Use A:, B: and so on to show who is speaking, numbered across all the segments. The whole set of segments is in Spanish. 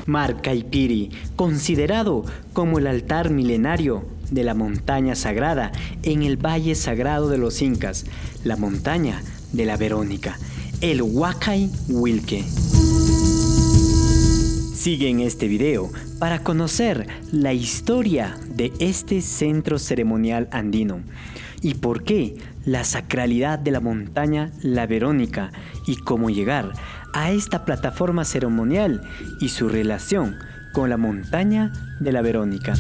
A: Marcaipiri, considerado como el altar milenario de la montaña sagrada en el Valle Sagrado de los Incas, la montaña de la Verónica, el Huacay Huilque. Sigue en este video para conocer la historia de este centro ceremonial andino y por qué la sacralidad de la montaña La Verónica y cómo llegar a esta plataforma ceremonial y su relación con la montaña de la Verónica.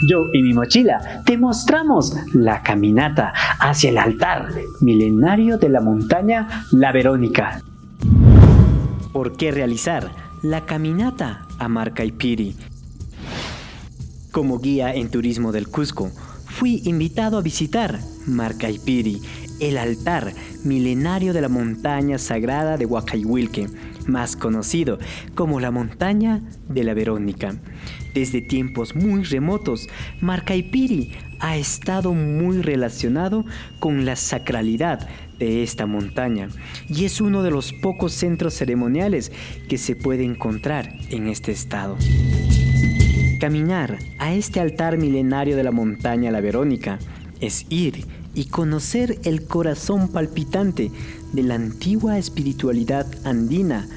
A: Yo y mi mochila te mostramos la caminata hacia el altar milenario de la montaña La Verónica. ¿Por qué realizar la caminata a Marcaipiri? Como guía en turismo del Cusco, fui invitado a visitar Marcaipiri, el altar milenario de la montaña sagrada de Huacay Huilque, más conocido como la montaña de la Verónica. Desde tiempos muy remotos, Marcaipiri ha estado muy relacionado con la sacralidad de esta montaña y es uno de los pocos centros ceremoniales que se puede encontrar en este estado. Caminar a este altar milenario de la montaña La Verónica es ir y conocer el corazón palpitante de la antigua espiritualidad andina,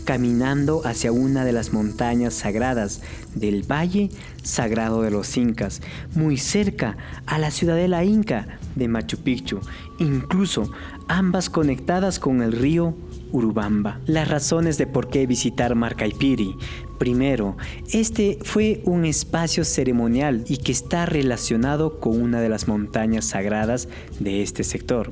A: caminando hacia una de las montañas sagradas del Valle Sagrado de los Incas, muy cerca a la ciudadela inca de Machu Picchu, incluso ambas conectadas con el río Urubamba. Las razones de por qué visitar Marcaipiri. Primero, este fue un espacio ceremonial y que está relacionado con una de las montañas sagradas de este sector.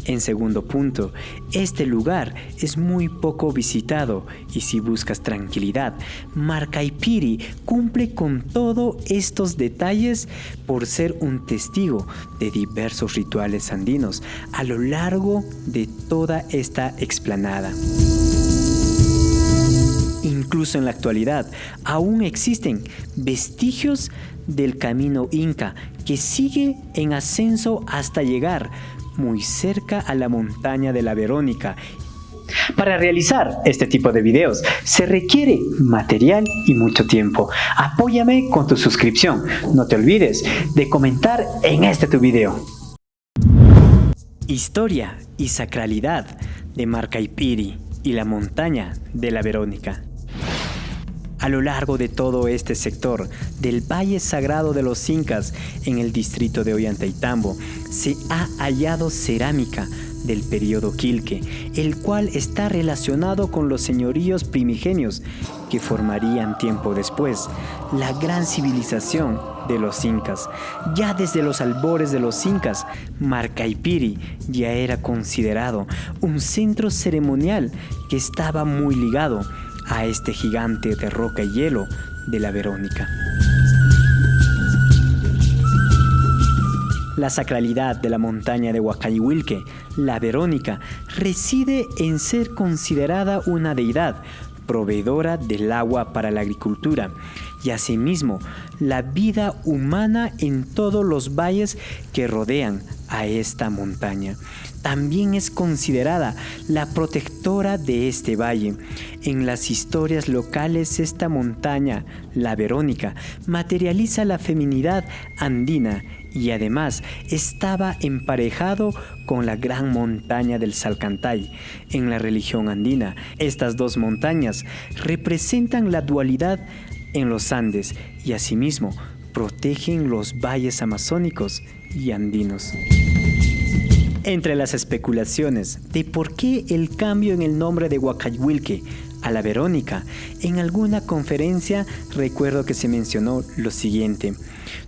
A: En segundo punto, este lugar es muy poco visitado y si buscas tranquilidad, Marcaipiri cumple con todos estos detalles por ser un testigo de diversos rituales andinos a lo largo de toda esta explanada. Incluso en la actualidad, aún existen vestigios del camino inca que sigue en ascenso hasta llegar muy cerca a la montaña de la Verónica. Para realizar este tipo de videos se requiere material y mucho tiempo. Apóyame con tu suscripción. No te olvides de comentar en este tu video. Historia y sacralidad de Marcaipiri y la montaña de la Verónica. A lo largo de todo este sector del Valle Sagrado de los Incas, en el distrito de Ollantaytambo, se ha hallado cerámica del periodo Quilque, el cual está relacionado con los señoríos primigenios que formarían tiempo después la gran civilización de los incas. Ya desde los albores de los incas, Marcaipiri ya era considerado un centro ceremonial que estaba muy ligado a este gigante de roca y hielo de la Verónica. La sacralidad de la montaña de Huacay Huilque, la Verónica, reside en ser considerada una deidad proveedora del agua para la agricultura y asimismo la vida humana en todos los valles que rodean a esta montaña. También es considerada la protectora de este valle. En las historias locales, esta montaña, la Verónica, materializa la feminidad andina y además estaba emparejado con la gran montaña del Salcantay. En la religión andina, estas dos montañas representan la dualidad en los Andes y asimismo protegen los valles amazónicos y andinos. Entre las especulaciones de por qué el cambio en el nombre de Huacay Huilque a la Verónica, en alguna conferencia recuerdo que se mencionó lo siguiente: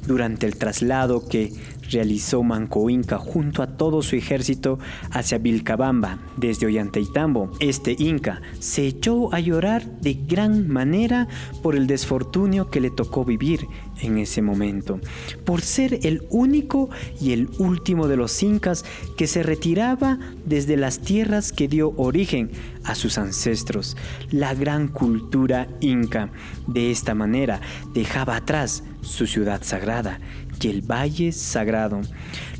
A: durante el traslado que realizó Manco Inca junto a todo su ejército hacia Vilcabamba desde Ollantaytambo, este inca se echó a llorar de gran manera por el desfortunio que le tocó vivir en ese momento, por ser el único y el último de los incas que se retiraba desde las tierras que dio origen a sus ancestros, la gran cultura inca. De esta manera dejaba atrás su ciudad sagrada y el Valle Sagrado.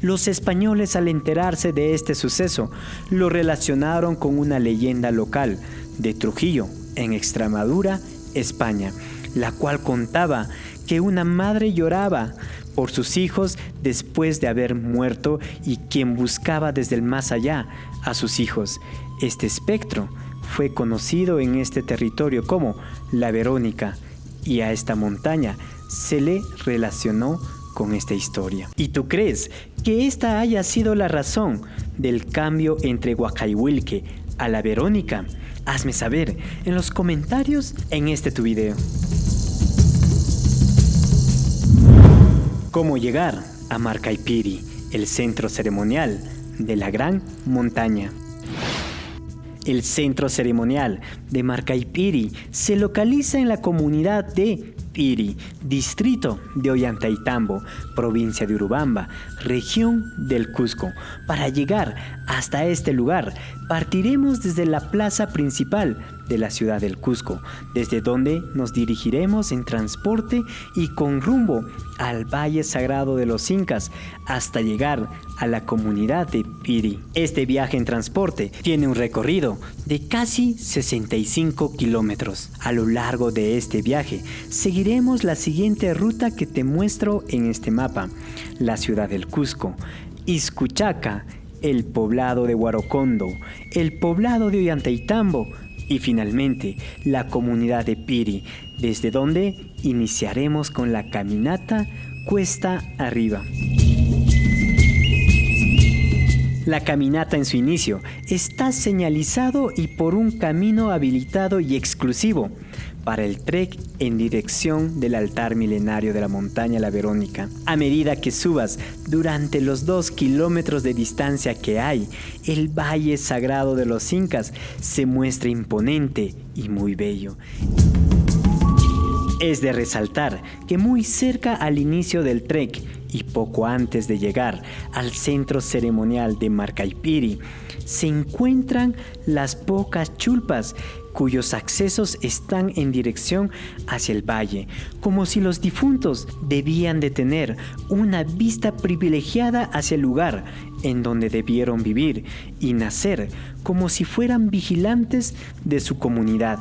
A: Los españoles, al enterarse de este suceso, lo relacionaron con una leyenda local de Trujillo en Extremadura, España, la cual contaba que una madre lloraba por sus hijos después de haber muerto y quien buscaba desde el más allá a sus hijos. Este espectro fue conocido en este territorio como la Verónica y a esta montaña se le relacionó con esta historia. ¿Y tú crees que esta haya sido la razón del cambio entre Huacaygüilque a la Verónica? Hazme saber en los comentarios en este tu video. ¿Cómo llegar a Marcaipiri, el centro ceremonial de la Gran Montaña? El centro ceremonial de Marcaipiri se localiza en la comunidad de Piri, distrito de Ollantaytambo, provincia de Urubamba, región del Cusco. Para llegar hasta este lugar, partiremos desde la plaza principal de la ciudad del Cusco, desde donde nos dirigiremos en transporte y con rumbo al Valle Sagrado de los Incas hasta llegar a la comunidad de Piri. Este viaje en transporte tiene un recorrido de casi 65 kilómetros. A lo largo de este viaje seguiremos la siguiente ruta que te muestro en este mapa: la ciudad del Cusco, Izcuchaca, el poblado de Huarocondo, el poblado de Ollantaytambo y finalmente la comunidad de Piri, desde donde iniciaremos con la caminata cuesta arriba. La caminata en su inicio está señalizado y por un camino habilitado y exclusivo para el trek en dirección del altar milenario de la montaña La Verónica. A medida que subas durante los 2 kilómetros de distancia que hay, el Valle Sagrado de los Incas se muestra imponente y muy bello. Es de resaltar que muy cerca al inicio del trek y poco antes de llegar al centro ceremonial de Marcaipiri, se encuentran las pocas chulpas cuyos accesos están en dirección hacia el valle, como si los difuntos debían de tener una vista privilegiada hacia el lugar en donde debieron vivir y nacer, como si fueran vigilantes de su comunidad.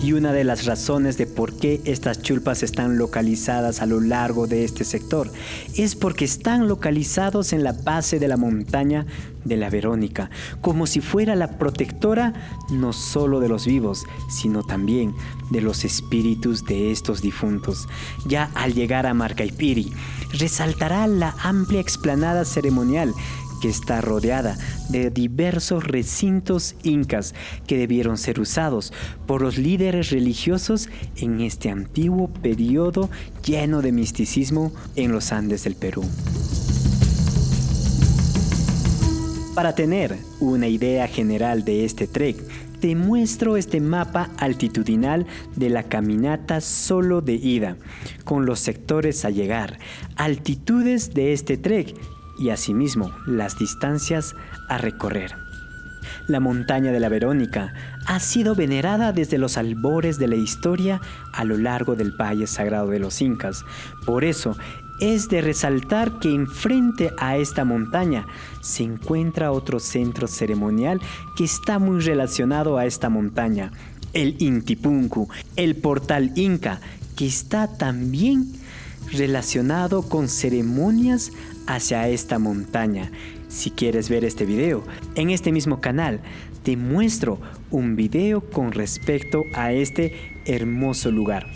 A: Y una de las razones de por qué estas chulpas están localizadas a lo largo de este sector es porque están localizados en la base de la montaña de la Verónica, como si fuera la protectora no solo de los vivos, sino también de los espíritus de estos difuntos. Ya al llegar a Marcaipiri, resaltará la amplia explanada ceremonial que está rodeada de diversos recintos incas que debieron ser usados por los líderes religiosos en este antiguo periodo lleno de misticismo en los Andes del Perú. Para tener una idea general de este trek, te muestro este mapa altitudinal de la caminata solo de ida, con los sectores a llegar, altitudes de este trek y asimismo las distancias a recorrer. La montaña de la Verónica ha sido venerada desde los albores de la historia a lo largo del Valle Sagrado de los Incas. Por eso es de resaltar que enfrente a esta montaña se encuentra otro centro ceremonial que está muy relacionado a esta montaña, el Intipunku, el portal inca, que está también relacionado con ceremonias hacia esta montaña. Si quieres ver este video, en este mismo canal te muestro un video con respecto a este hermoso lugar.